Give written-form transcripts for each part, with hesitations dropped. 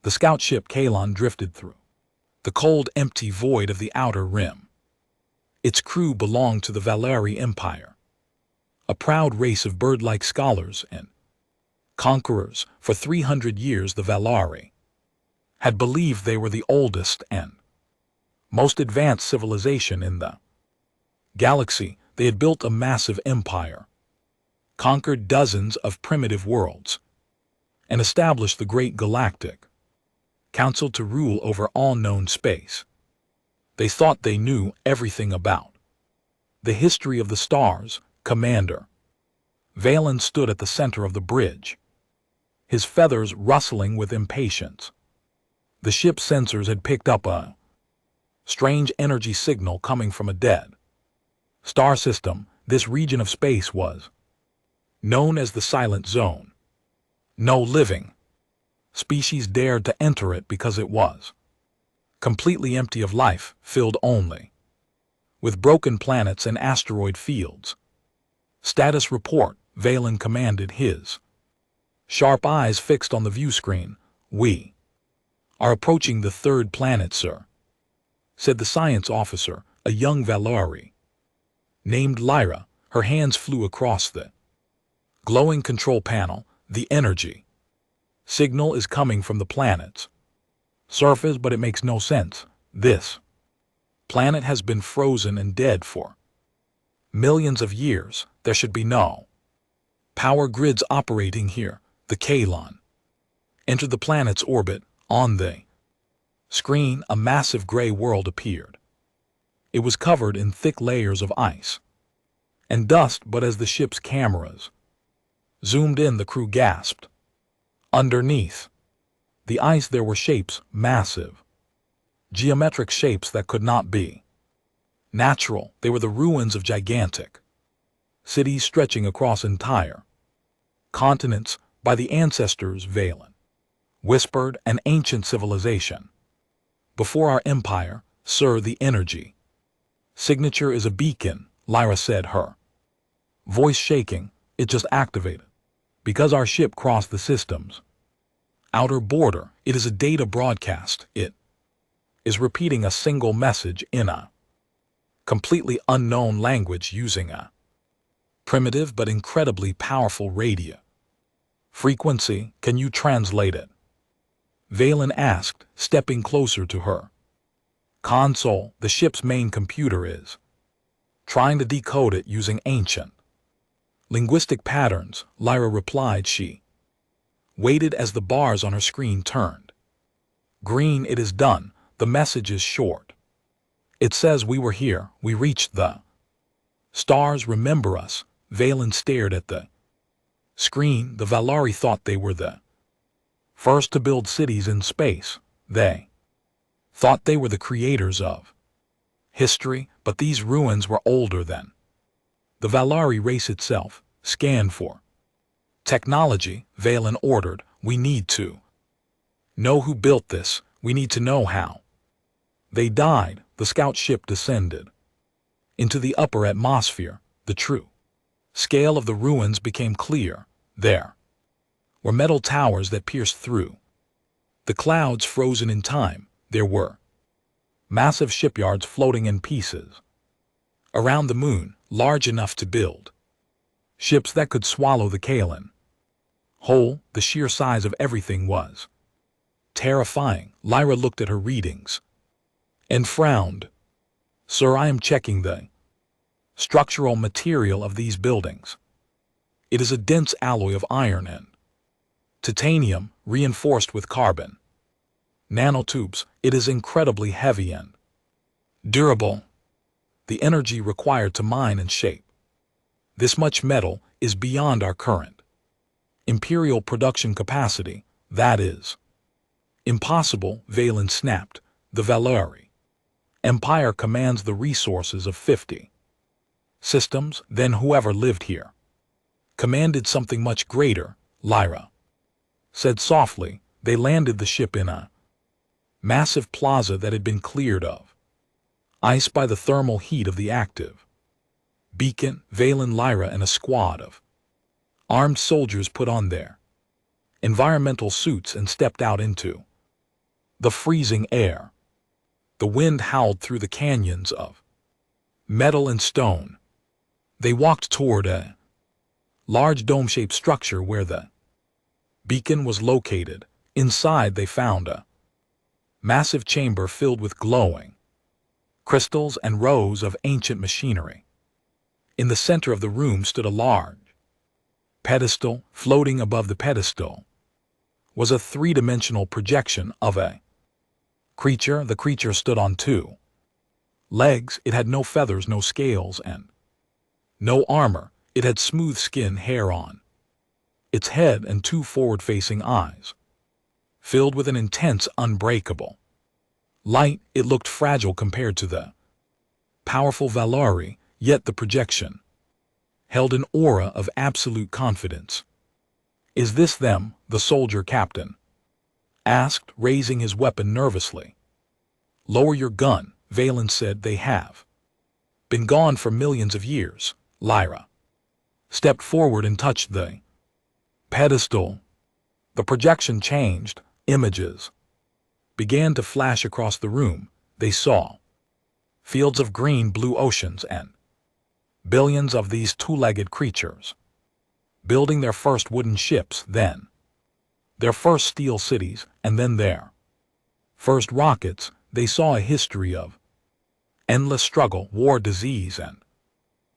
The scout ship Kalon drifted through the cold, empty void of the outer rim. Its crew belonged to the Valari Empire, a proud race of bird-like scholars and conquerors. For 300 years the Valari had believed they were the oldest and most advanced civilization in the galaxy. They had built a massive empire, conquered dozens of primitive worlds, and established the Great Galactic Council to rule over all known space. They thought they knew everything about the history of the stars. Commander Valen stood at the center of the bridge, his feathers rustling with impatience. The ship's sensors had picked up a strange energy signal coming from a dead star system. This region of space was known as the Silent Zone. No living species dared to enter it because it was completely empty of life, filled only with broken planets and asteroid fields. Status report, Valen commanded, his sharp eyes fixed on the view screen. "We are approaching the third planet, sir," said the science officer, a young Valari named Lyra. Her hands flew across the glowing control panel. "The energy signal is coming from the planet's surface, but it makes no sense. This planet has been frozen and dead for millions of years. There should be no power grids operating here." The Kalon entered the planet's orbit. On the screen, a massive gray world appeared. It was covered in thick layers of ice and dust, but as the ship's cameras zoomed in, the crew gasped. Underneath the ice there were shapes, massive, geometric shapes that could not be natural. They were the ruins of gigantic cities stretching across entire continents. By the ancestors, Valen whispered, "an ancient civilization before our empire, sir. The energy signature is a beacon," Lyra said, her voice shaking. "It just activated because our ship crossed the system's outer border. It is a data broadcast. It is repeating a single message in a completely unknown language using a primitive but incredibly powerful radio frequency. Can you translate it?" Valen asked, stepping closer to her console. "The ship's main computer is trying to decode it using ancient linguistic patterns," Lyra replied. She waited as the bars on her screen turned green. "It is done." The message is short. It says, "We were here. We reached the stars. Remember us." Valen stared at the screen. The Valari thought they were the first to build cities in space. They thought they were the creators of history, but these ruins were older than the Valari race itself. "Scan for technology," Valen ordered. "We need to know who built this. We need to know how they died." The scout ship descended into the upper atmosphere. The true scale of the ruins became clear. There were metal towers that pierced through the clouds, frozen in time. There were massive shipyards floating in pieces around the moon, large enough to build ships that could swallow the Kalon whole. The sheer size of everything was terrifying. Lyra looked at her readings and frowned. "Sir, I am checking the structural material of these buildings. It is a dense alloy of iron and titanium reinforced with carbon nanotubes. It is incredibly heavy and durable. The energy required to mine and shape this much metal is beyond our current imperial production capacity. That is impossible," Valen snapped. "The Valari Empire commands the resources of 50 systems. Then whoever lived here commanded something much greater," Lyra said softly. They landed the ship in a massive plaza that had been cleared of ice by the thermal heat of the active beacon. Valen, Lyra, and a squad of armed soldiers put on their environmental suits and stepped out into The freezing air. The wind howled through the canyons of metal and stone. They walked toward a large dome-shaped structure where the beacon was located. Inside they found a massive chamber filled with glowing crystals and rows of ancient machinery. In the center of the room stood a large pedestal. Floating above the pedestal was a three-dimensional projection of a creature. The creature stood on two legs. It had no feathers, no scales, and no armor. It had smooth skin, hair on its head, and two forward-facing eyes, filled with an intense, unbreakable light. It looked fragile compared to the powerful Valari, yet the projection held an aura of absolute confidence. "Is this them?" the soldier captain asked, raising his weapon nervously. "Lower your gun," Valen said. "They have been gone for millions of years." Lyra stepped forward and touched the pedestal. The projection changed. Images began to flash across the room. They saw fields of green, blue oceans, and billions of these two-legged creatures building their first wooden ships, then their first steel cities, and then their first rockets. They saw a history of endless struggle, war, disease, and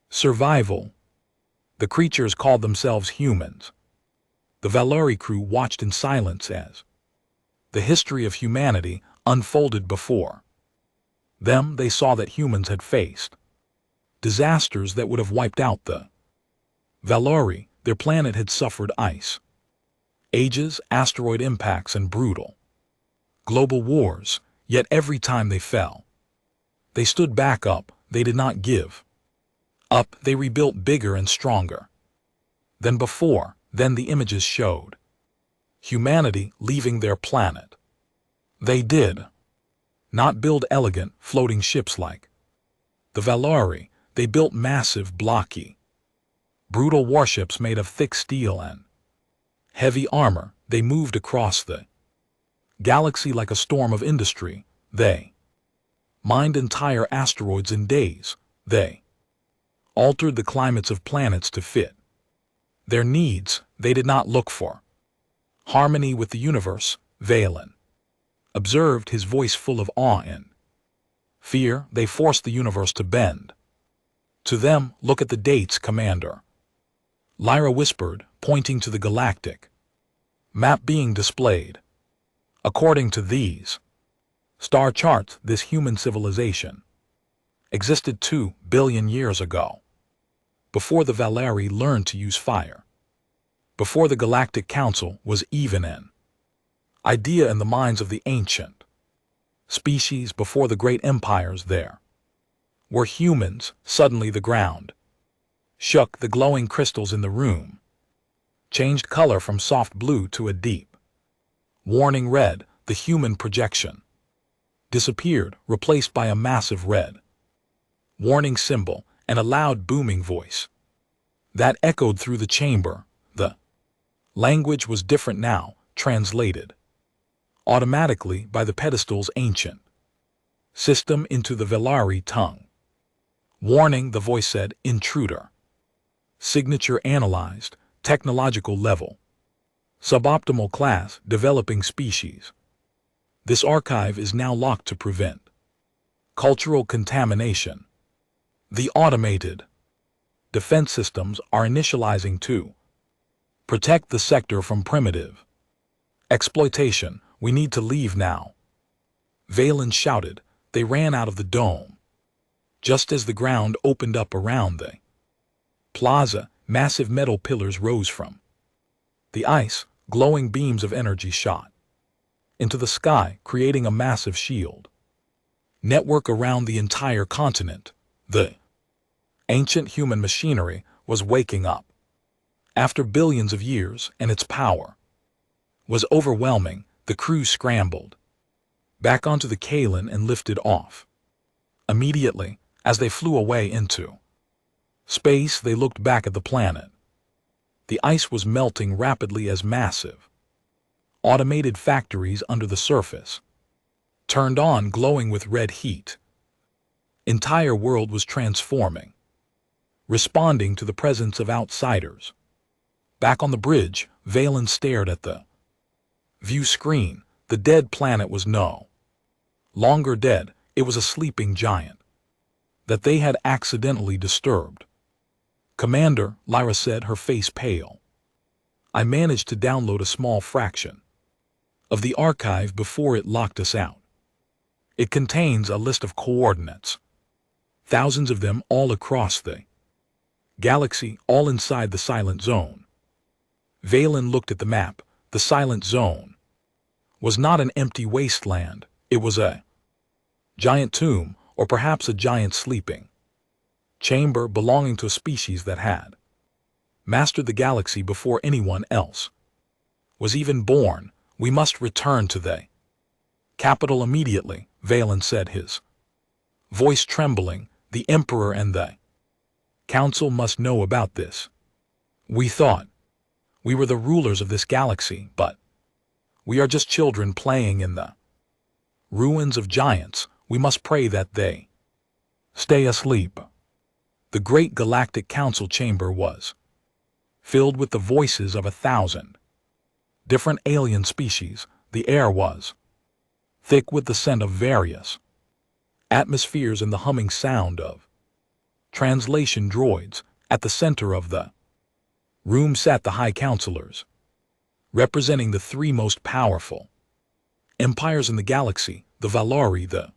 survival. The creatures called themselves humans. The Valari crew watched in silence as the history of humanity unfolded before them. They saw that humans had faced disasters that would have wiped out the Valari. Their planet had suffered ice ages, asteroid impacts, and brutal global wars. Yet every time they fell, they stood back up. They did not give up. They rebuilt bigger and stronger than before. Then the images showed humanity leaving their planet. They did not build elegant, floating ships like the Valari. They built massive, blocky, brutal warships made of thick steel and heavy armor. They moved across the galaxy like a storm of industry. They mined entire asteroids in days. They altered the climates of planets to fit their needs. They did not look for harmony with the universe. Valen observed, his voice full of awe and fear. They forced the universe to bend to them. "Look at the dates, Commander," Lyra whispered, pointing to the galactic map being displayed. "According to these star charts, this human civilization existed 2 billion years ago, before the Valari learned to use fire, before the Galactic Council was even an idea in the minds of the ancient species, before the great empires. There were humans." Suddenly the ground shook. The glowing crystals in the room changed color from soft blue to a deep, warning red. The human projection disappeared, replaced by a massive red warning symbol and a loud booming voice that echoed through the chamber. The language was different now, translated automatically by the pedestal's ancient system into the Valari tongue. "Warning," the voice said, "intruder. Signature analyzed, technological level suboptimal class, developing species. This archive is now locked to prevent cultural contamination. The automated defense systems are initializing to protect the sector from primitive exploitation. We need to leave now," Valen shouted. They ran out of the dome. Just as the ground opened up around the plaza, massive metal pillars rose from the ice. Glowing beams of energy shot into the sky, creating a massive shield network around the entire continent. The ancient human machinery was waking up after billions of years, and its power was overwhelming. The crew scrambled back onto the Kaelin and lifted off. Immediately, as they flew away into space, they looked back at the planet. The ice was melting rapidly as massive automated factories under the surface turned on, glowing with red heat. Entire world was transforming, responding to the presence of outsiders. Back on the bridge, Valen stared at the view screen. The dead planet was no longer dead, it was a sleeping giant that they had accidentally disturbed. "Commander," Lyra said, her face pale, "I managed to download a small fraction of the archive before it locked us out. It contains a list of coordinates, thousands of them all across the galaxy, all inside the Silent Zone." Valen looked at the map. The Silent Zone was not an empty wasteland, it was a giant tomb, or perhaps a giant sleeping chamber belonging to a species that had mastered the galaxy before anyone else was even born. "We must return to the capital immediately," Valen said, his voice trembling. "The Emperor and the Council must know about this. We thought we were the rulers of this galaxy, but we are just children playing in the ruins of giants. We must pray that they stay asleep." The great galactic council chamber was filled with the voices of 1,000 different alien species. The air was thick with the scent of various atmospheres and the humming sound of translation droids. At the center of the room sat the High Counselors, representing the three most powerful empires in the galaxy, the Valari, the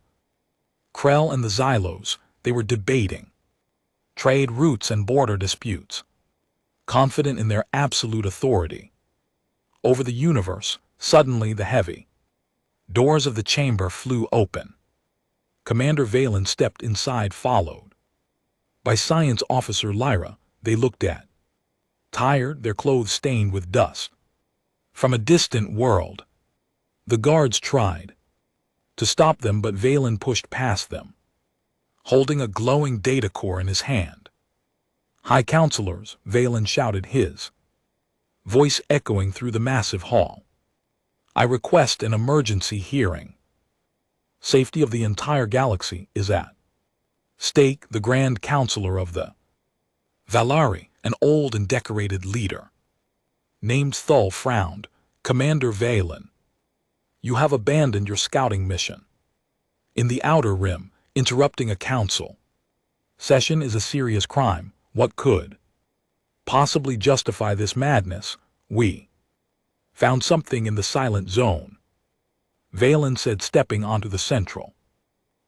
Krell, and the Xylos. They were debating trade routes and border disputes, confident in their absolute authority over the universe. Suddenly the heavy doors of the chamber flew open. Commander Valen stepped inside, followed by Science Officer Lyra. They looked tired, their clothes stained with dust from a distant world. The guards tried to stop them, but Valen pushed past them, holding a glowing data core in his hand. "High Counselors," Valen shouted, his voice echoing through the massive hall, "I request an emergency hearing. Safety of the entire galaxy is at stake." The Grand Counselor of the Valari, an old and decorated leader named Thul, frowned. "Commander Valen, you have abandoned your scouting mission in the Outer Rim. Interrupting a council session is a serious crime. What could possibly justify this madness?" "We found something in the Silent Zone," Valen said, stepping onto the central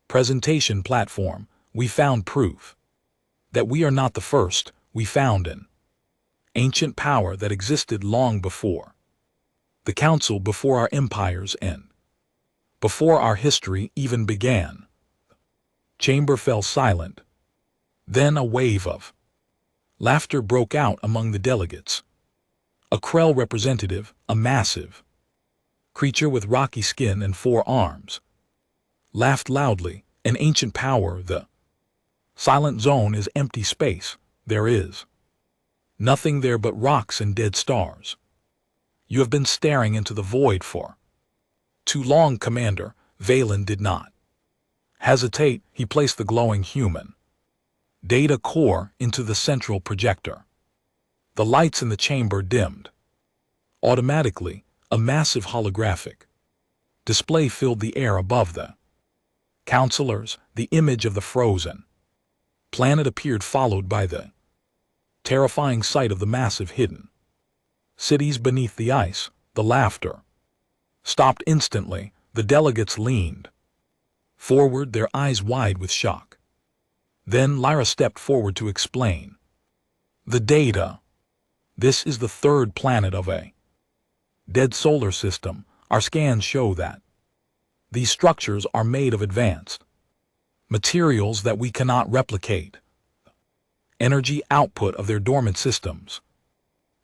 presentation platform. "We found proof that we are not the first. We found an ancient power that existed long before the Council, before our empires, and before our history even began." Chamber fell silent. Then a wave of laughter broke out among the delegates. A Krell representative, a massive creature with rocky skin and 4 arms, laughed loudly. "An ancient power. The Silent Zone is empty space. There is nothing there but rocks and dead stars. You have been staring into the void for too long, Commander." Valen did not hesitate. He placed the glowing human data core into the central projector. The lights in the chamber dimmed. Automatically, a massive holographic display filled the air above the counselors. The image of the frozen planet appeared, followed by the terrifying sight of the massive hidden cities beneath the ice. The laughter stopped instantly. The delegates leaned forward, their eyes wide with shock. Then Lyra stepped forward to explain. "The data. This is the 3rd planet of a dead solar system. Our scans show that these structures are made of advanced materials that we cannot replicate. Energy output of their dormant systems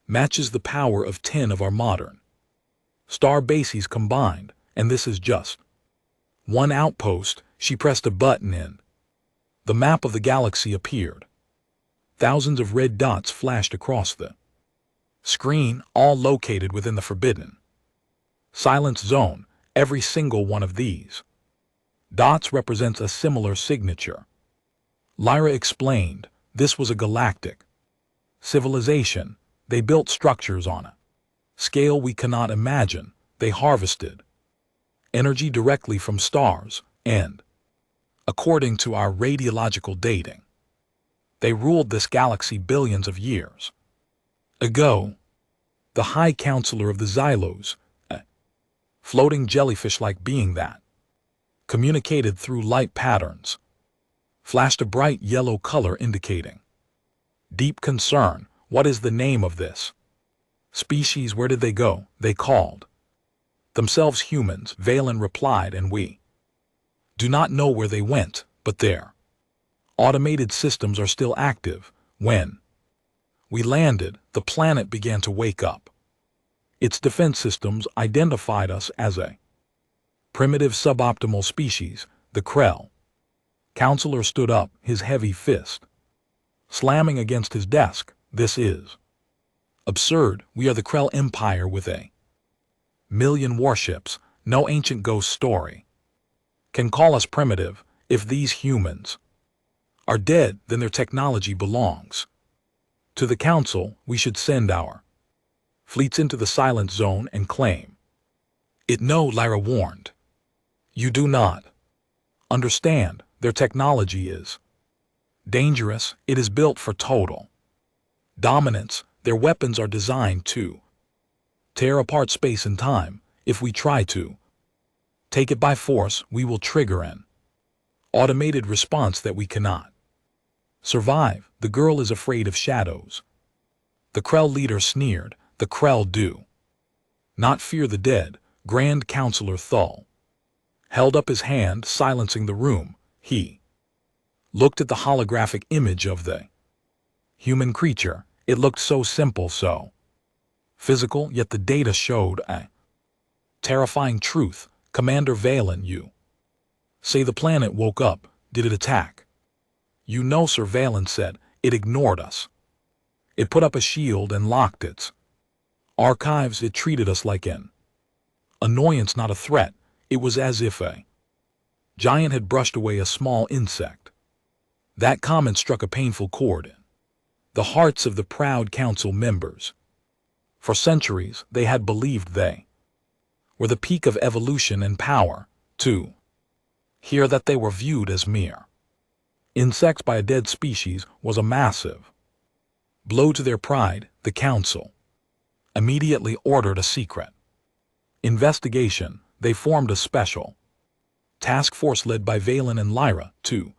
matches the power of 10 of our modern star bases combined, and this is just one outpost." She pressed a button and the map of the galaxy appeared. Thousands of red dots flashed across the screen, all located within the forbidden Silent Zone. Every single one of these Dots represents a similar signature. Lyra explained, this was a galactic civilization. They built structures on a scale we cannot imagine. They harvested energy directly from stars, and, according to our radiological dating, they ruled this galaxy billions of years ago. The High Counselor of the Xylos, a floating jellyfish-like being that communicated through light patterns, flashed a bright yellow color indicating deep concern. What is the name of this species? Where did they go? They called themselves humans, Valen replied, and we do not know where they went, but their automated systems are still active. When we landed, the planet began to wake up. Its defense systems identified us as a primitive suboptimal species. The Krell counselor stood up, his heavy fist slamming against his desk. This is absurd. We are the Krell Empire with a million warships. No ancient ghost story can call us primitive. If these humans are dead, then their technology belongs to the Council. We should send our fleets into the Silent Zone and claim it. No, Lyra warned. You do not understand. Their technology is dangerous. It is built for total dominance. Their weapons are designed to tear apart space and time. If we try to take it by force, we will trigger an automated response that we cannot survive. The girl is afraid of shadows. The Krell leader sneered. The Krell do not fear the dead. Grand Counselor Thull held up his hand, silencing the room. He looked at the holographic image of the human creature. It looked so simple, so physical, yet the data showed a terrifying truth. Commander Valen, you say the planet woke up. Did it attack? You know, Sir Valen said. It ignored us. It put up a shield and locked its archives. It treated us like an annoyance, not a threat. It was as if a giant had brushed away a small insect. That comment struck a painful chord in the hearts of the proud council members. For centuries, they had believed they were the peak of evolution and power. To hear that they were viewed as mere insects by a dead species was a massive blow to their pride. The council immediately ordered a secret investigation. They formed a special task force led by Valen and Lyra to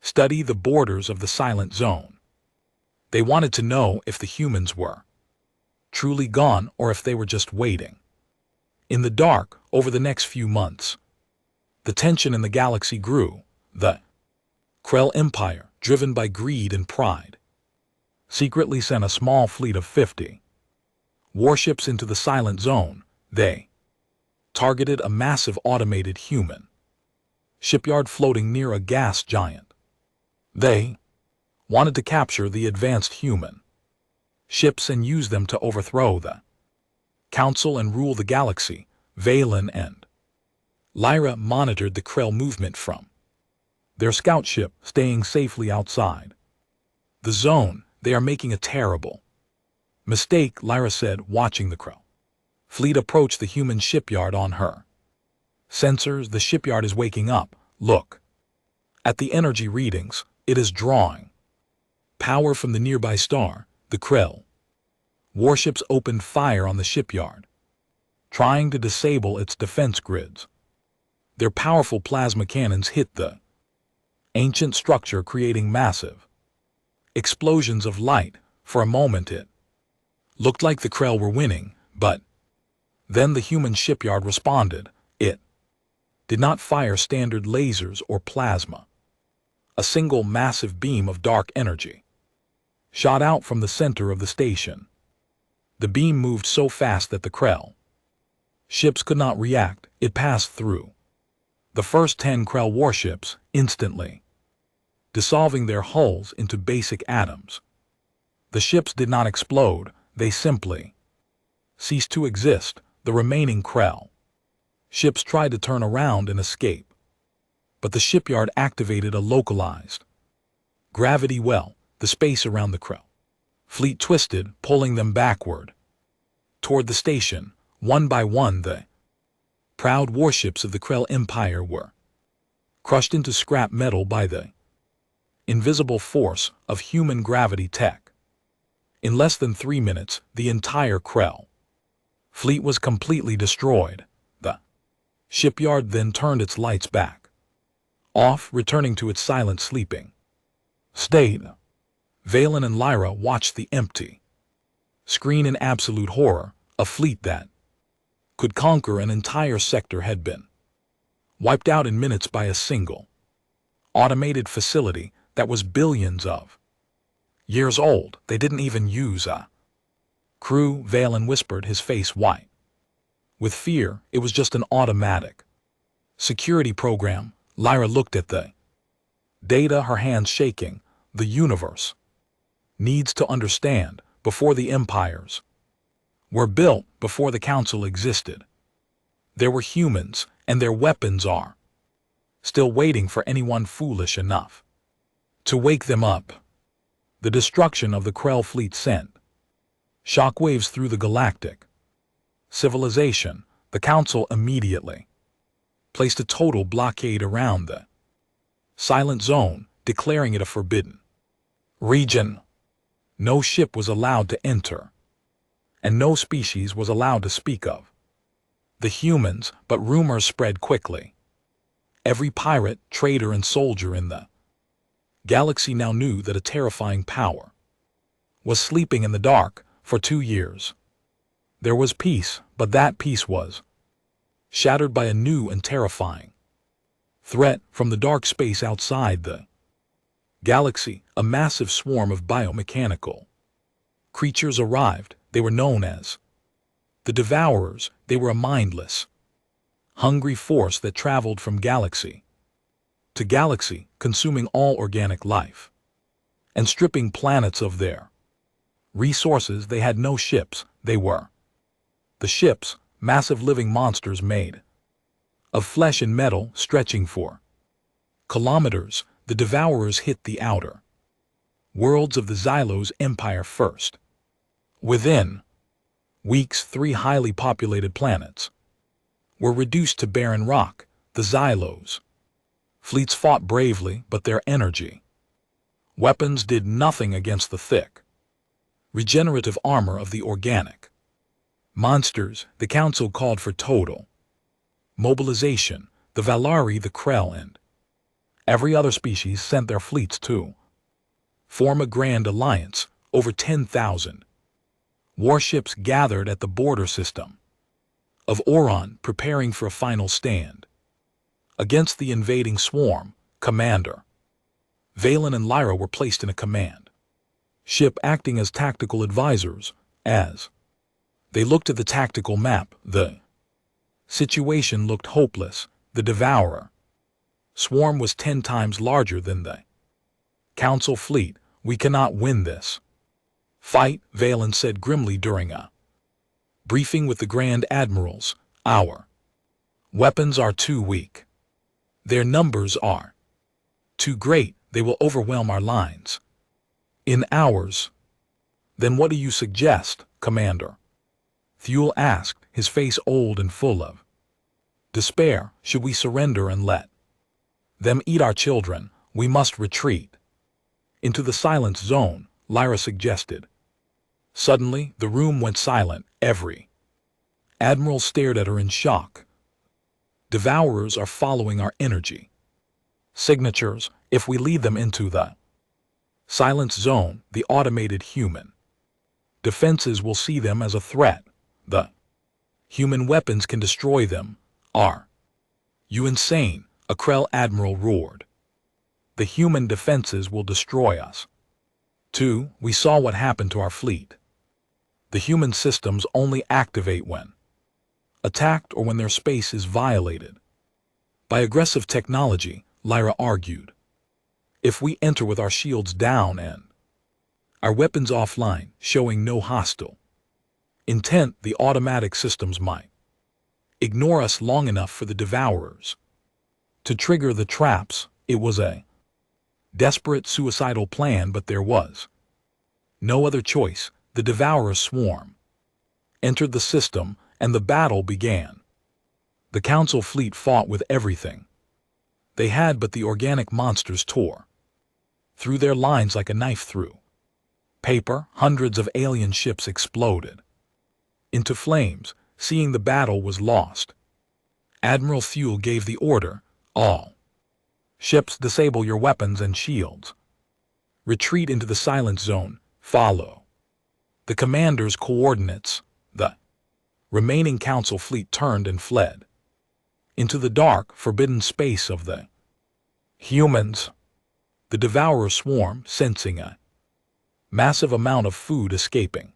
study the borders of the Silent Zone. They wanted to know if the humans were truly gone or if they were just waiting in the dark. Over the next few months, the tension in the galaxy grew. The Krell Empire, driven by greed and pride, secretly sent a small fleet of 50 warships into the Silent Zone. They targeted a massive automated human shipyard floating near a gas giant. They wanted to capture the advanced human ships and use them to overthrow the Council and rule the galaxy. Valen and Lyra monitored the Krell movement from their scout ship, staying safely outside the zone. They are making a terrible mistake, Lyra said, watching the Krell fleet approach the human shipyard on her sensors. The shipyard is waking up. Look at the energy readings. It is drawing power from the nearby star. The Krell warships opened fire on the shipyard, trying to disable its defense grids. Their powerful plasma cannons hit the ancient structure, creating massive explosions of light. For a moment it looked like the Krell were winning, but then the human shipyard responded. It did not fire standard lasers or plasma. A single massive beam of dark energy shot out from the center of the station. The beam moved so fast that the Krell ships could not react. It passed through the first 10 Krell warships, instantly dissolving their hulls into basic atoms. The ships did not explode, they simply ceased to exist. The remaining Krell ships tried to turn around and escape, but the shipyard activated a localized gravity well, the space around the Krell fleet twisted, pulling them backward toward the station. One by one, the proud warships of the Krell Empire were crushed into scrap metal by the invisible force of human gravity tech. In less than 3 minutes, the entire Krell fleet was completely destroyed. The shipyard then turned its lights back off, returning to its silent sleeping state. Valen and Lyra watched the empty screen in absolute horror. A fleet that could conquer an entire sector had been wiped out in minutes by a single automated facility that was billions of years old. They didn't even use a crew, Valen whispered, his face white with fear. It was just an automatic security program. Lyra looked at the data, her hands shaking. The universe needs to understand, before the empires were built, before the council existed, there were humans, and their weapons are still waiting for anyone foolish enough to wake them up. The destruction of the Krell fleet sent shockwaves through the galactic civilization. The council immediately placed a total blockade around the silent zone, declaring it a forbidden region. No ship was allowed to enter, and no species was allowed to speak of the humans, but rumors spread quickly. Every pirate, trader, and soldier in the galaxy now knew that a terrifying power was sleeping in the dark. For 2 years, there was peace, but that peace was shattered by a new and terrifying threat from the dark space outside the galaxy. A massive swarm of biomechanical creatures arrived. They were known as the Devourers. They were a mindless, hungry force that traveled from galaxy to galaxy, consuming all organic life and stripping planets of their resources. They had no ships. They were the ships, massive living monsters made of flesh and metal, stretching for kilometers. The Devourers hit the outer worlds of the Xylos Empire first. Within weeks, 3 highly populated planets were reduced to barren rock. The Xylos fleets fought bravely, but their energy weapons did nothing against the thick, regenerative armor of the organic monsters. The council called for total mobilization. The Valari, the Krell, and every other species sent their fleets to form a grand alliance. Over 10,000 warships gathered at the border system of Oron, preparing for a final stand against the invading swarm. Commander Valen and Lyra were placed in a command ship, acting as tactical advisors. As they looked at the tactical map, the situation looked hopeless. The Devourer swarm was 10 times larger than the council fleet. We cannot win this fight, Valen said grimly during a briefing with the Grand Admirals. Our weapons are too weak. Their numbers are too great. They will overwhelm our lines in hours. Then what do you suggest, Commander? Thule asked, his face old and full of despair. Should we surrender and let them eat our children? We must retreat into the silence zone, Lyra suggested. Suddenly, the room went silent. Every admiral stared at her in shock. Devourers are following our energy signatures. If we lead them into the silence zone, the automated human defenses will see them as a threat. The human weapons can destroy them. Are you insane? A Krell admiral roared. The human defenses will destroy us. 2. We saw what happened to our fleet. The human systems only activate when attacked or when their space is violated by aggressive technology, Lyra argued. If we enter with our shields down and our weapons offline, showing no hostile intent, the automatic systems might ignore us long enough for the Devourers To trigger the traps, it was a desperate suicidal plan, but there was no other choice. The Devourer swarm entered the system, and the battle began. The Council fleet fought with everything they had, but the organic monsters tore through their lines like a knife through paper. Hundreds of alien ships exploded into flames. Seeing the battle was lost, Admiral Thule gave the order, all ships disable your weapons and shields. Retreat into the silent zone. Follow the commander's coordinates. The remaining Council fleet turned and fled into the dark, forbidden space of the humans. The Devourer swarm, sensing a massive amount of food escaping,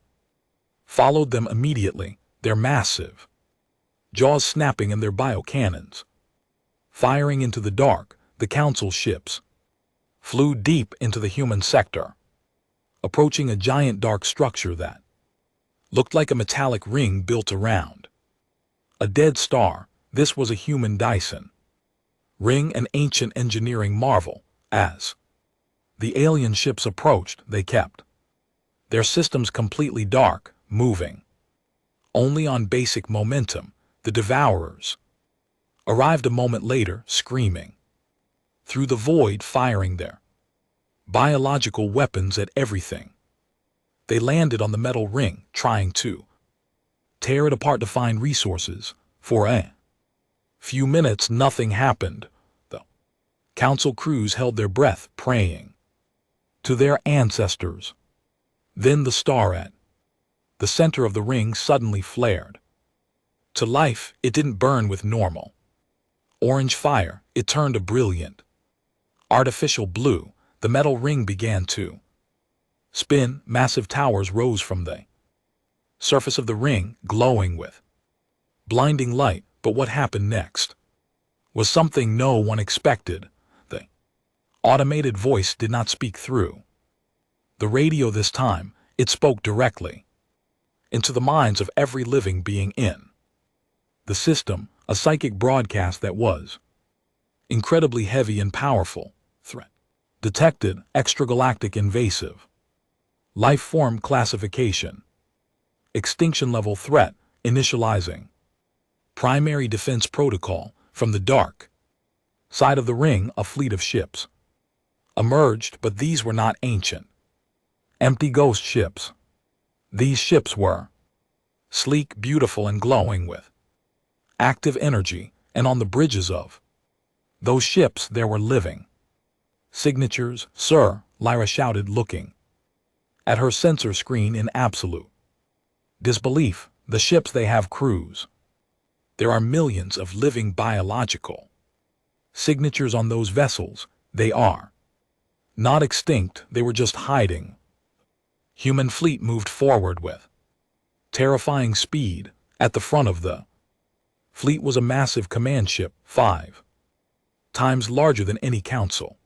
followed them immediately, their massive jaws snapping and their biocannons firing into the dark. The Council ships flew deep into the human sector, approaching a giant dark structure that looked like a metallic ring built around a dead star. This was a human Dyson ring, an ancient engineering marvel. As the alien ships approached, they kept their systems completely dark, moving only on basic momentum. The Devourers arrived a moment later, screaming through the void, firing their biological weapons at everything. They landed on the metal ring, trying to tear it apart to find resources. For a few minutes, nothing happened. The Council crews held their breath, praying to their ancestors. Then the star at the center of the ring suddenly flared to life. It didn't burn with normal orange fire. It turned a brilliant artificial blue. The metal ring began to spin. Massive towers rose from the surface of the ring, glowing with blinding light. But what happened next was something no one expected. The automated voice did not speak through the radio this time. It spoke directly into the minds of every living being in the system, a psychic broadcast that was incredibly heavy and powerful. Threat detected. Extragalactic invasive life form classification. Extinction level threat initializing. Primary defense protocol. From the dark side of the ring, a fleet of ships emerged, but these were not ancient, empty ghost ships. These ships were sleek, beautiful, and glowing with active energy, and on the bridges of those ships there were living signatures. Sir, Lyra shouted, looking at her sensor screen in absolute disbelief. The ships, they have crews. There are millions of living biological signatures on those vessels. They are not extinct, they were just hiding. Human fleet moved forward with terrifying speed. At the front of the fleet was a massive command ship, 5 times larger than any Council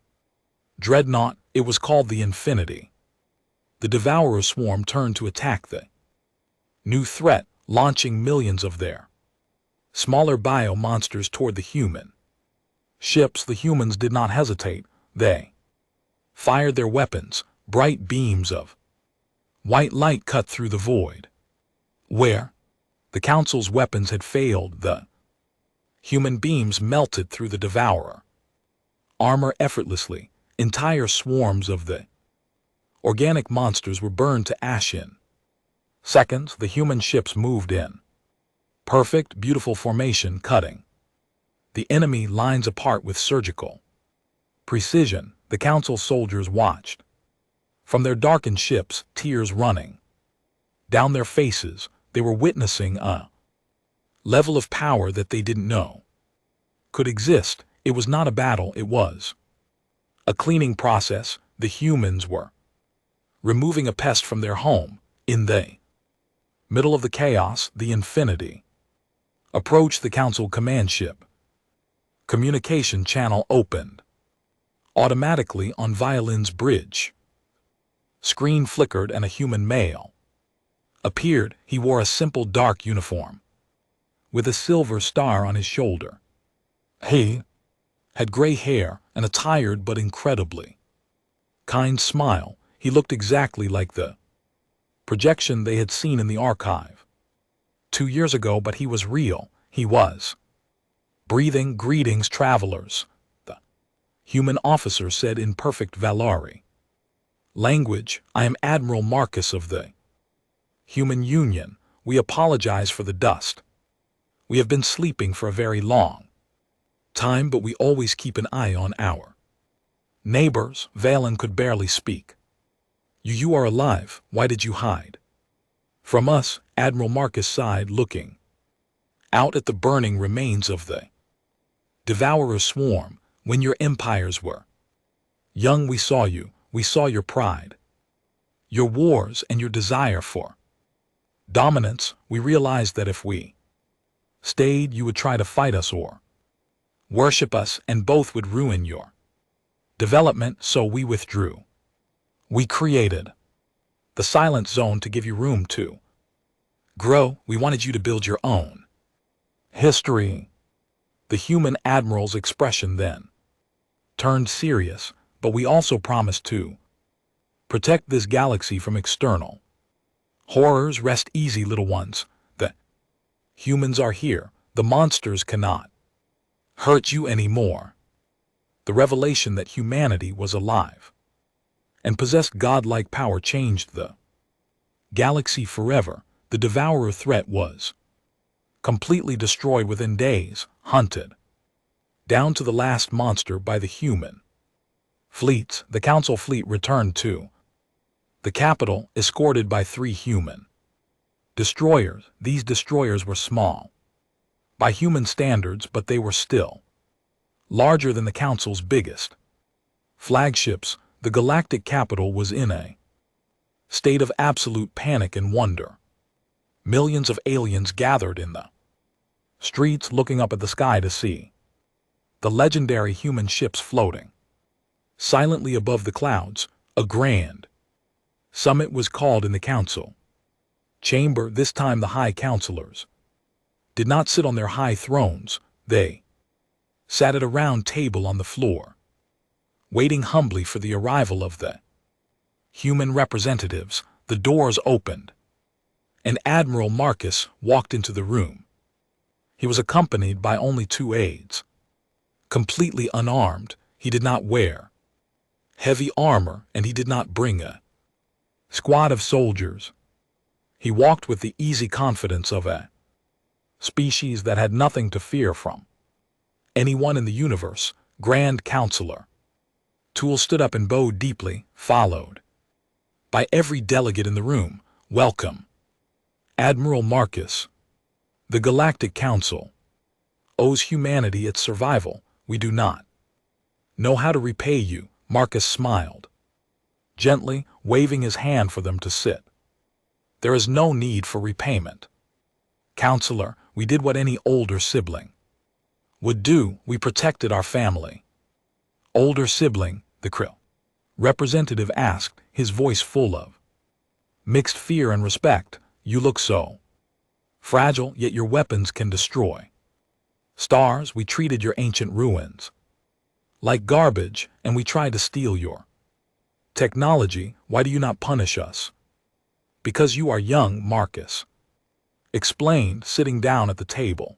dreadnought. It was called the Infinity. The Devourer swarm turned to attack the new threat, launching millions of their smaller bio-monsters toward the human ships. The humans did not hesitate. They fired their weapons. Bright beams of white light cut through the void. Where the Council's weapons had failed, the human beams melted through the Devourer armor effortlessly. Entire swarms of the organic monsters were burned to ash in seconds. The human ships moved in perfect, beautiful formation, cutting the enemy lines apart with surgical precision. The Council soldiers watched from their darkened ships, tears running down their faces. They were witnessing a level of power that they didn't know could exist. It was not a battle, it was a cleaning process. The humans were removing a pest from their home. In the middle of the chaos, the Infinity approached the Council command ship. Communication channel opened automatically on Violin's bridge. Screen flickered and a human male appeared. He wore a simple dark uniform with a silver star on his shoulder. He Had gray hair and a tired but incredibly kind smile. He looked exactly like the projection they had seen in the archive 2 years ago, but he was real. He was breathing. Greetings, travelers, the human officer said in perfect Valari language. I am Admiral Marcus of the Human Union. We apologize for the dust. We have been sleeping for a very long time, but we always keep an eye on our neighbors. Valen could barely speak. You are alive. Why did you hide from us? Admiral Marcus sighed, looking out at the burning remains of the Devourer swarm. When your empires were young, we saw you. We saw your pride, your wars, and your desire for dominance. We realized that if we stayed, you would try to fight us or worship us, and both would ruin your development, so we withdrew. We created the silent zone to give you room to grow. We wanted you to build your own history. The human admiral's expression then turned serious. But we also promised to protect this galaxy from external horrors. Rest easy, little ones. The humans are here. The monsters cannot hurt you anymore. The revelation that humanity was alive and possessed godlike power changed the galaxy forever. The Devourer threat was completely destroyed within days, hunted down to the last monster by the human fleets. The Council fleet returned to the capital, escorted by 3 human destroyers. These destroyers were small by human standards, but they were still larger than the Council's biggest flagships. The galactic capital was in a state of absolute panic and wonder. Millions of aliens gathered in the streets, looking up at the sky to see the legendary human ships floating silently above the clouds. A grand summit was called in the council chamber. This time the high counselors did not sit on their high thrones. They sat at a round table on the floor, waiting humbly for the arrival of the human representatives. The doors opened, and Admiral Marcus walked into the room. He was accompanied by only 2 aides. Completely unarmed, he did not wear heavy armor, and he did not bring a squad of soldiers. He walked with the easy confidence of a species that had nothing to fear from anyone in the universe. Grand Counselor Tool stood up and bowed deeply, followed by every delegate in the room. Welcome, Admiral Marcus. The Galactic Council owes humanity its survival. We do not know how to repay you. Marcus smiled gently, waving his hand for them to sit. There is no need for repayment, Counselor. We did what any older sibling would do. We protected our family. Older sibling? The Krill representative asked, his voice full of mixed fear and respect. You look so fragile, yet your weapons can destroy stars. We treated your ancient ruins like garbage, and we tried to steal your technology. Why do you not punish us? Because you are young, Marcus explained, sitting down at the table.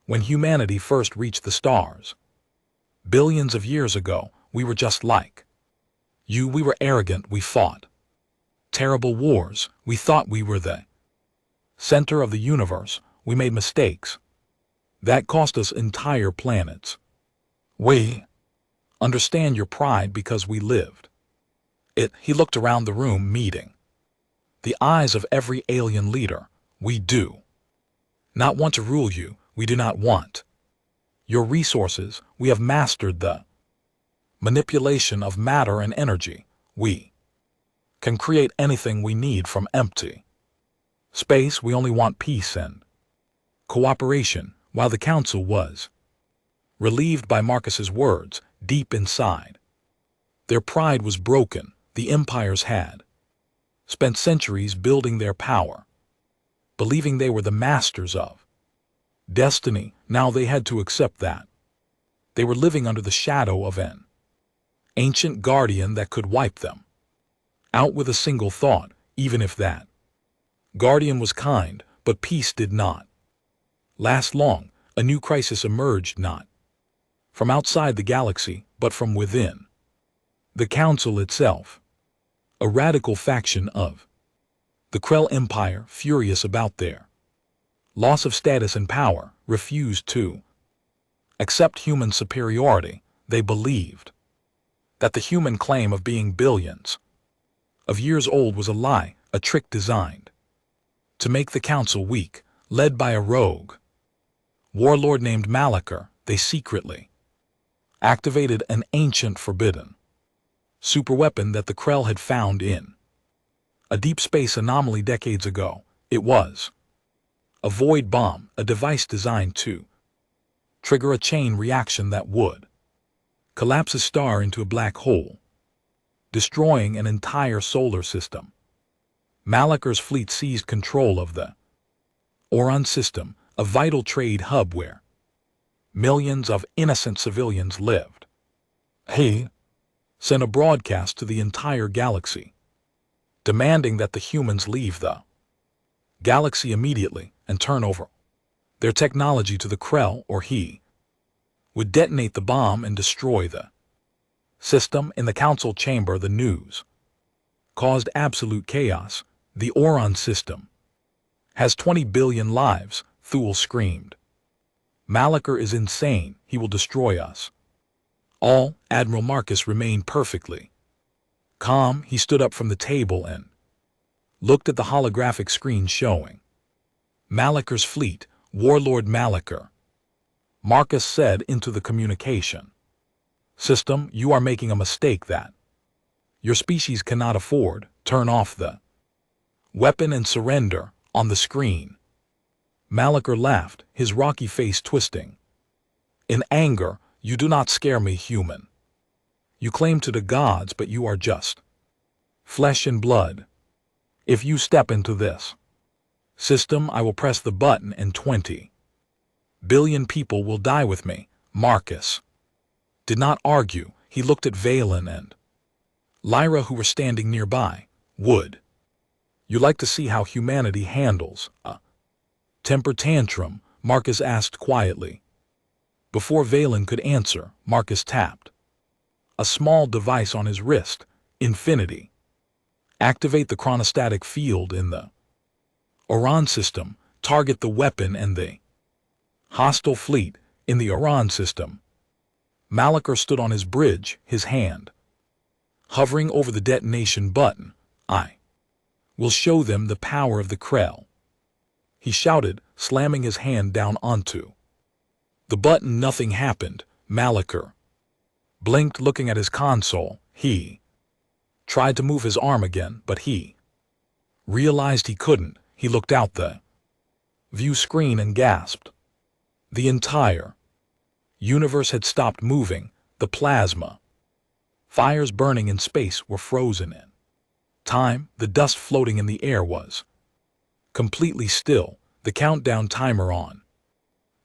When humanity first reached the stars, billions of years ago, we were just like you. We were arrogant. We fought terrible wars. We thought we were the center of the universe. We made mistakes that cost us entire planets. We understand your pride because we lived it. He looked around the room, meeting the eyes of every alien leader. We do not want to rule you. We do not want your resources. We have mastered the manipulation of matter and energy. We can create anything we need from empty space. We only want peace and cooperation. While the council was relieved by Marcus's words, deep inside their pride was broken. The empires had spent centuries building their power, believing they were the masters of destiny. Now they had to accept that They were living under the shadow of an ancient guardian that could wipe them out with a single thought, even if that guardian was kind, but peace did not last long. A new crisis emerged not from outside the galaxy, but from within the Council itself. A radical faction of the Krell Empire, furious about their loss of status and power, refused to accept human superiority. They believed that the human claim of being billions of years old was a lie, a trick designed to make the Council weak. Led by a rogue warlord named Malachar, they secretly activated an ancient forbidden superweapon that the Krell had found in a deep space anomaly decades ago. It was a void bomb, a device designed to trigger a chain reaction that would collapse a star into a black hole, destroying an entire solar system. Malachar's fleet seized control of the Oron system, a vital trade hub where millions of innocent civilians lived. He sent a broadcast to the entire galaxy, demanding that the humans leave the galaxy immediately and turn over their technology to the Krell, or he would detonate the bomb and destroy the system. In the council chamber, the news caused absolute chaos. The Oron system has 20 billion lives, Thule screamed. Malachar is insane. He will destroy us all. Admiral Marcus remained perfectly calm. He stood up from the table and looked at the holographic screen showing Malachar's fleet. Warlord Malachar, Marcus said into the communication system, you are making a mistake that your species cannot afford. Turn off the weapon and surrender. On the screen, Malachar laughed, his rocky face twisting in anger. You do not scare me, human. You claim to the gods, but you are just flesh and blood. If you step into this system, I will press the button and 20 billion people will die with me. Marcus did not argue. He looked at Valen and Lyra, who were standing nearby. Would you like to see how humanity handles a temper tantrum? Marcus asked quietly. Before Valen could answer, Marcus tapped a small device on his wrist. Infinity. Activate the chronostatic field in the Oron system. Target the weapon and the hostile fleet in the Oron system. Malachar stood on his bridge, his hand hovering over the detonation button. I will show them the power of the Krell, he shouted, slamming his hand down onto the button. Nothing happened. Malachar blinked, looking at his console. He tried to move his arm again, but he realized he couldn't. He looked out the view screen and gasped. The entire universe had stopped moving. The plasma fires burning in space were frozen in time. The dust floating in the air was completely still. The countdown timer on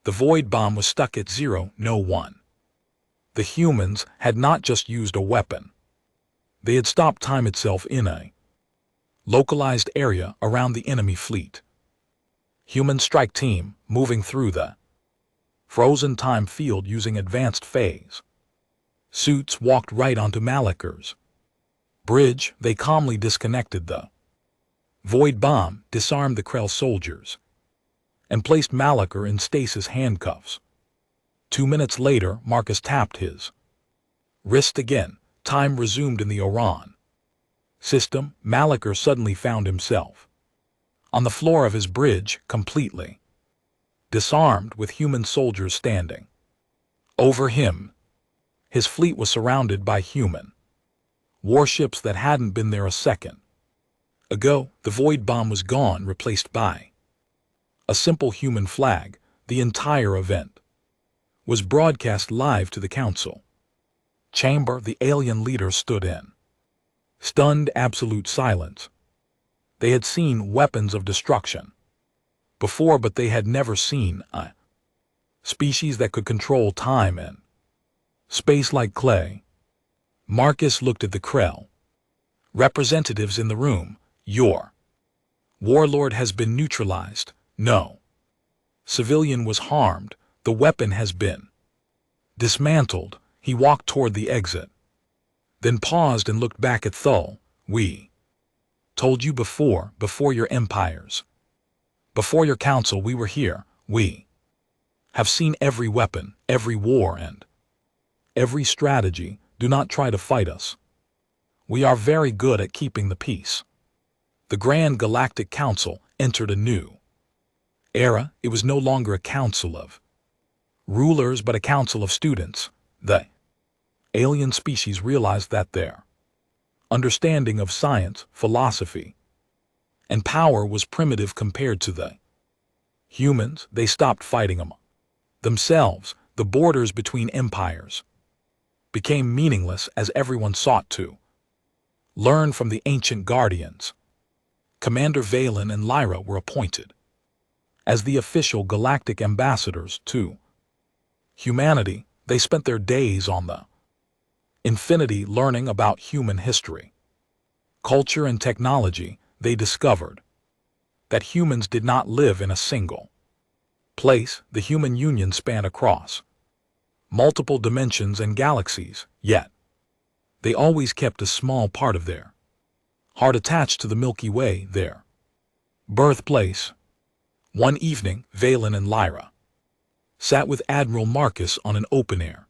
the void bomb was stuck at 0. No one. The humans had not just used a weapon. They had stopped time itself in a localized area around the enemy fleet. Human strike team moving through the frozen time field using advanced phase suits walked right onto Malachar's bridge. They calmly disconnected the void bomb, disarmed the Krell soldiers, and placed Malachar in stasis handcuffs. 2 minutes later, Marcus tapped his wrist again. Time resumed in the Oron system. Malachar suddenly found himself on the floor of his bridge, completely disarmed, with human soldiers standing over him. His fleet was surrounded by human warships that hadn't been there a second ago. The void bomb was gone, replaced by a simple human flag. The entire event was broadcast live to the council chamber. The alien leader stood in stunned, absolute silence. They had seen weapons of destruction before, but they had never seen a species that could control time and Space like clay. Marcus looked at the Krell. Representatives in the room, your warlord has been neutralized. No. Civilian was harmed. The weapon has been dismantled. He walked toward the exit. Then paused and looked back at Thul. We told you before your empires. Before your council we were here. We have seen every weapon, every war and every strategy. Do not try to fight us. We are very good at keeping the peace. The Grand Galactic Council entered a new era. It was no longer a council of rulers but a council of students. The alien species realized that their understanding of science, philosophy, and power was primitive compared to the humans. They stopped fighting themselves. The borders between empires became meaningless as everyone sought to learn from the ancient guardians. Commander Valen and Lyra were appointed as the official galactic ambassadors to humanity. They spent their days on the Infinity learning about human history, culture, and technology. They discovered that humans did not live in a single place. The human union spanned across multiple dimensions and galaxies, yet they always kept a small part of their heart attached to the Milky Way, their birthplace. One evening, Valen and Lyra sat with Admiral Marcus on an open-air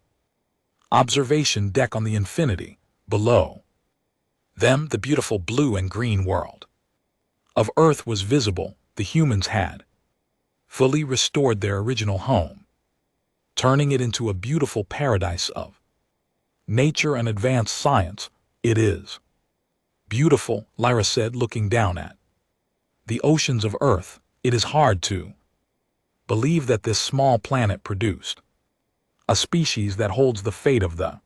observation deck on the Infinity. Below them, the beautiful blue and green world of Earth was visible. The humans had fully restored their original home, turning it into a beautiful paradise of nature and advanced science. It is beautiful, Lyra said, looking down at the oceans of Earth. It is hard to believe that this small planet produced a species that holds the fate of the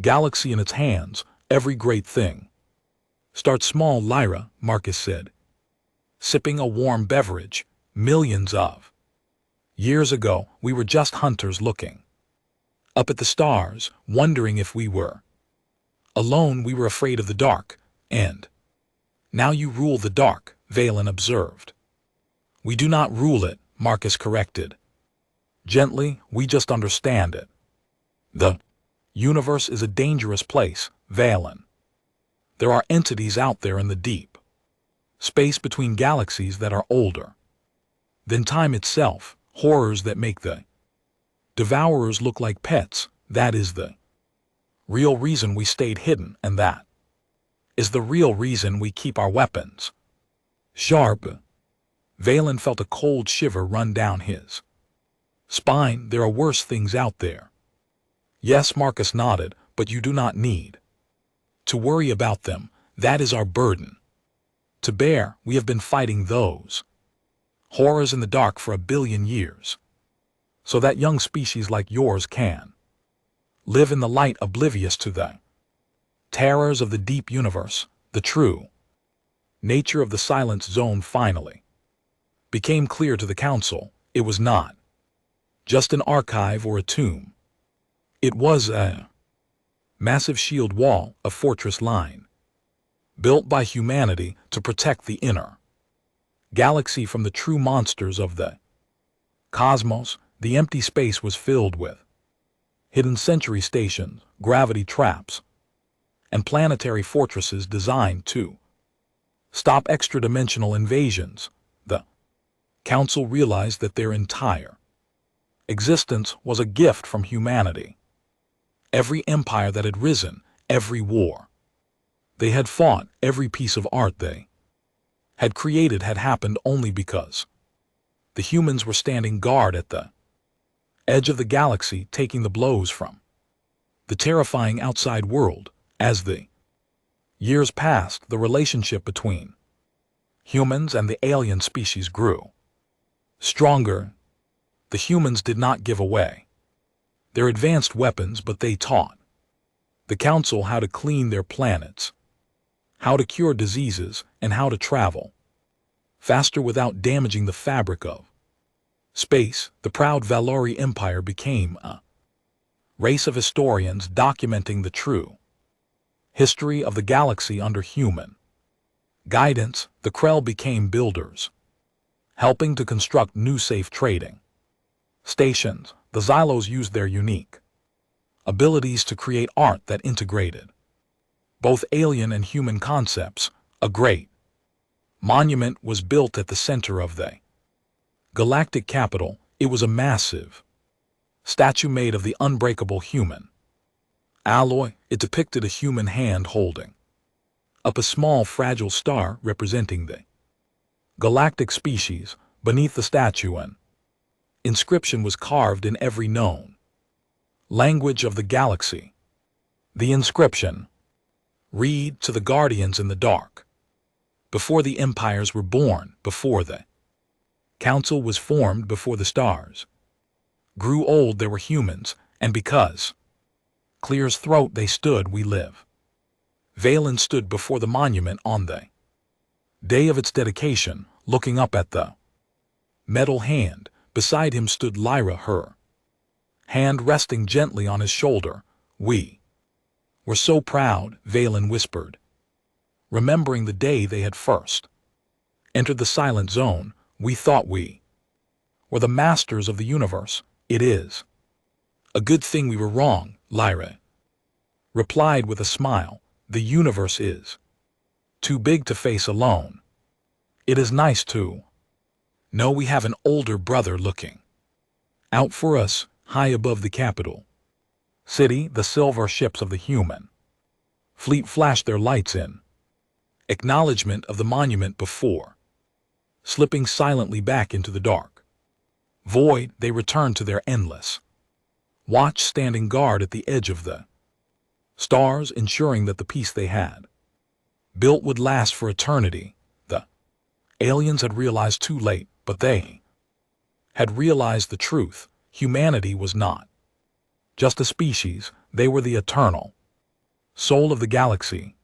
galaxy in its hands. Every great thing starts small, Lyra, Marcus said, sipping a warm beverage. Millions of years ago, we were just hunters looking up at the stars, wondering if we were alone. We were afraid of the dark, and now you rule the dark, Valen observed. We do not rule it, Marcus corrected. Gently, we just understand it. The universe is a dangerous place, Valen. There are entities out there in the deep space between galaxies that are older than time itself, horrors that make the devourers look like pets. That is the real reason we stayed hidden, and that is the real reason we keep our weapons sharp. Valen felt a cold shiver run down his spine. There are worse things out there. Yes, Marcus nodded, but you do not need to worry about them. That is our burden to bear. We have been fighting those horrors in the dark for 1 billion years, so that young species like yours can live in the light, oblivious to the terrors of the deep universe. The true nature of the Silence Zone finally became clear to the Council. It was not just an archive or a tomb. It was a massive shield wall, a fortress line, built by humanity to protect the inner galaxy from the true monsters of the cosmos. The empty space was filled with hidden sentry stations, gravity traps, and planetary fortresses designed to stop extra-dimensional invasions. The Council realized that their entire existence was a gift from humanity. Every empire that had risen, every war they had fought, every piece of art they had created had happened only because the humans were standing guard at the edge of the galaxy, taking the blows from the terrifying outside world. As the years passed, the relationship between humans and the alien species grew stronger. The humans did not give away their advanced weapons, but they taught the Council how to clean their planets, how to cure diseases, and how to travel faster without damaging the fabric of space. The proud Valori Empire became a Race of historians documenting the true history of the galaxy under human guidance. The Krell became builders, helping to construct new safe trading stations. The Xylos used their unique abilities to create art that integrated both alien and human concepts. A great monument was built at the center of the galactic capital. It was a massive statue made of the unbreakable human alloy. It depicted a human hand holding up a small fragile star representing the galactic species. Beneath the statue, an inscription was carved in every known language of the galaxy. The inscription read, "To the Guardians in the dark. Before the empires were born, before the council was formed, before the stars grew old, there were humans, and because Clear's throat they stood, we live." Valen stood before the monument on the day of its dedication, looking up at the metal hand. Beside him stood Lyra, her hand resting gently on his shoulder. "We were so proud," Valen whispered, remembering the day they had first entered the silent zone. "We thought we were the masters of the universe." "It is a good thing we were wrong," Lyra replied with a smile. "The universe is too big to face alone. It is nice to know we have an older brother looking out for us." High above the capital city, the silver ships of the human fleet flashed their lights in acknowledgement of the monument before slipping silently back into the dark void. They returned to their endless watch, standing guard at the edge of the stars, ensuring that the peace they had built would last for eternity. The aliens had realized too late, but they had realized the truth. Humanity was not just a species, they were the eternal soul of the galaxy.